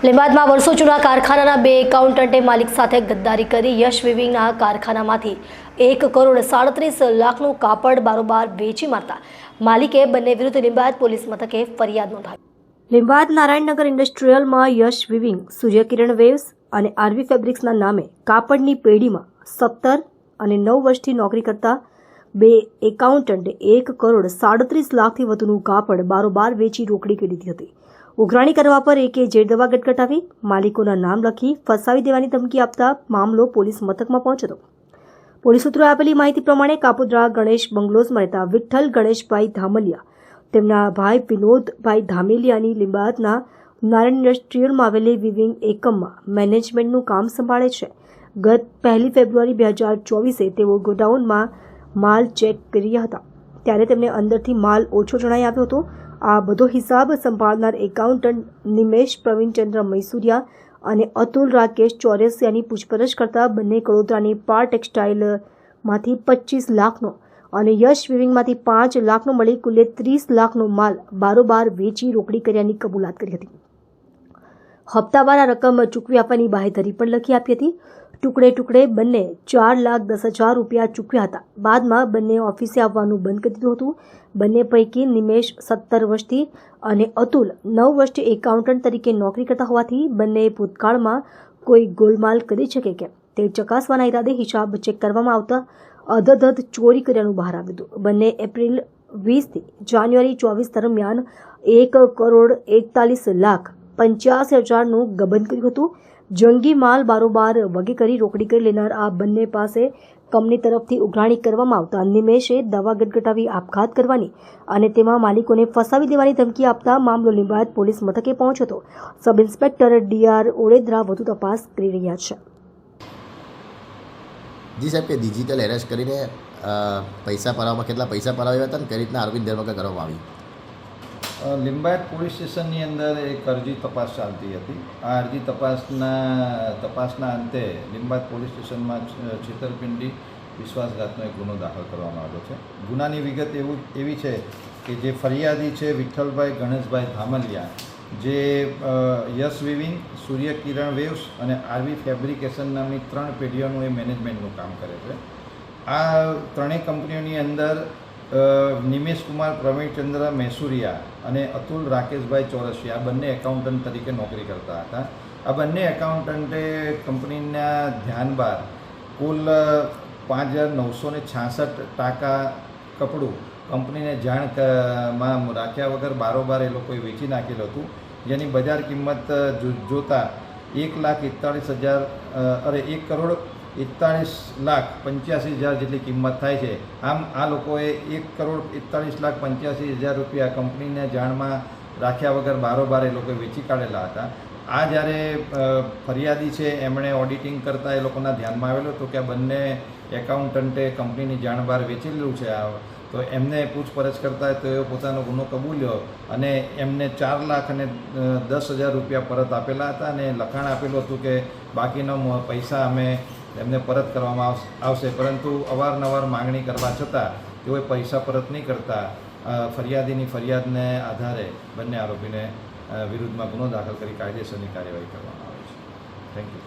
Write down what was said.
લીંબાદમાં વર્ષો જૂના કારખાનાના બે એકાઉન્ટન્ટે માલિક સાથે ગદ્દારી કરી યશ વિવિંગના કારખાનામાંથી 1,37,00,000નું કાપડ બારોબાર વેચી મારતા માલિકે બંને વિરુદ્ધ લીંબાદ પોલીસ મથકે ફરિયાદ નોંધાવી। લીંબાદ નારાયણનગર ઇન્ડસ્ટ્રીયલમાં યશ વિવિંગ, સૂર્યકિરણ વેવ્સ અને આરવી ફેબ્રિક્સના નામે કાપડની પેઢીમાં 17 અને 9 વર્ષથી નોકરી કરતા બે એકાઉન્ટન્ટે 1,37,00,000થી વધુનું કાપડ બારોબાર વેચી રોકડી કરી દીધી હતી। ઉઘરાણી કરવા પર એકે ઝેર દવા ગટગટાવી માલિકોના નામ લખી ફસાવી દેવાની ધમકી આપતા મામલો પોલીસ મથકમાં પહોંચ્યો। પોલીસ સૂત્રોએ આપેલી માહિતી પ્રમાણે કાપોદ્રા ગણેશ બંગલોઝમાં રહેતા વિઠ્ઠલ ગણેશભાઈ ધામલિયા તેમના ભાઈ વિનોદભાઈ ધામેલિયાની લીંબાદના નારાયણ ઇન્ડસ્ટ્રીયલમાં આવેલી વિવિંગ એકમમાં મેનેજમેન્ટનું કામ સંભાળે છે। ગત 1 ફેબ્રુઆરી 2024 તેઓ ગોડાઉનમાં માલ ચેક કર્યા હતા ત્યારે તેમને અંદરથી માલ ઓછો જણાઈ આવ્યો હતો। આ બધો હિસાબ સંભાળનાર એકાઉન્ટન્ટ નિમેશ પ્રવીણચંદ્ર મૈસુરિયા અને અતુલ રાકેશ ચોરસિયાની પૂછપરછ કરતા બંને કડોદરાની પાર ટેક્સટાઇલમાંથી 25 લાખનો અને યશ વિવિંગમાંથી 5 લાખનો મળી કુલ 30 લાખનો માલ બારોબાર વેચી રોકડી કર્યાની કબૂલાત કરી હતી। હપ્તાવાર આ રકમ ચૂકવી આપવાની બાહેધરી પણ લખી આપી હતી। ટુકડે ટુકડે બંને 4,10,000 રૂપિયા ચૂકવ્યા હતા। બાદમાં બંને ઓફિસે આવવાનું બંધ કરી દીધું હતું। બંને પૈકી નિમેશ 17 વર્ષથી અને અતુલ 9 વર્ષથી એકાઉન્ટન્ટ તરીકે નોકરી કરતા હોવાથી બંને ભૂતકાળમાં કોઈ ગોલમાલ કરી શકે કે તે ચકાસવાના ઈરાદે હિસાબ ચેક કરવામાં આવતા અધધધ ચોરી કર્યાનું બહાર આવ્યું હતું। બંને એપ્રિલ 20 થી જાન્યુઆરી 24 દરમિયાન 1,41,85,000નું ગબન કર્યું હતું। જંગી માલ બારોબાર વગી કરી રોકડી કરી લેનાર આ બંને પાસે કંપની તરફથી ઉઘરાણી કરવામાં આવતા નિમેશે દવા ગટગટાવી આપઘાત કરવાની અને તેમાં માલિકોને ફસાવી દેવાની ધમકી આપતા મામલો લીંબાદ પોલીસ મથકે પહોંચ્યો હતો। સબ ઇન્સ્પેક્ટર ડીઆર ઓળેદરા વધુ તપાસ કરી રહ્યા છે। જી સાહેબ, કે ડિજિટલ એરેસ્ટ કરીને પૈસા પરાવવામાં કેટલા પૈસા પરાવ્યા હતા અને કઈ રીતના આરોપીની ધરપકડ કરવામાં આવી? લીંબાયત પોલીસ સ્ટેશનની અંદર એક અરજી તપાસ ચાલતી હતી। આ અરજી તપાસના અંતે લીંબાયત પોલીસ સ્ટેશનમાં છેતરપિંડી વિશ્વાસઘાતનો એક ગુનો દાખલ કરવામાં આવ્યો છે। ગુનાની વિગત એવી છે કે જે ફરિયાદી છે વિઠ્ઠલભાઈ ગણેશભાઈ ધામલિયા, જે યશ વિવિંગ, સૂર્યકિરણ વેવ્સ અને આરવી ફેબ્રિકેશન નામની 3 પેઢીઓનું એ મેનેજમેન્ટનું કામ કરે છે। આ ત્રણેય કંપનીઓની અંદર નિમેશ કુમાર પ્રવીણચંદ્ર મૈસુરિયા અને અતુલ રાકેશભાઈ ચોરસિયા બંને એકાઉન્ટન્ટ તરીકે નોકરી કરતા હતા। આ બંને એકાઉન્ટન્ટે કંપનીના ધ્યાન બહાર કુલ 5,966 ટાંકા કપડું કંપનીને જાણમાં રાખ્યા વગર બારોબાર એ લોકોએ વેચી નાખેલું હતું, જેની બજાર કિંમત જોતાં 1,41,85,000 જેટલી કિંમત થાય છે। આમ આ લોકોએ 1,41,85,000 રૂપિયા કંપનીને જાણમાં રાખ્યા વગર બારોબાર એ લોકોએ વેચી કાઢેલા હતા। આ જ્યારે ફરિયાદી છે એમણે ઓડિટિંગ કરતાં એ લોકોના ધ્યાનમાં આવેલું હતું કે આ બંને એકાઉન્ટન્ટે કંપનીની જાણ બહાર વેચેલું છે। તો એમને પૂછપરછ કરતા તો એ પોતાનો ગુનો કબૂલ્યો અને એમને 4,10,000 રૂપિયા પરત આપેલા હતા અને લખાણ આપેલું હતું કે બાકીના પૈસા અમે એમને પરત કરવામાં આવશે, પરંતુ અવારનવાર માંગણી કરવા છતાં તેઓએ પૈસા પરત નહીં કરતા ફરિયાદીની ફરિયાદને આધારે બંને આરોપીને વિરુદ્ધમાં ગુનો દાખલ કરી કાયદેસરની કાર્યવાહી કરવામાં આવે છે। Thank you.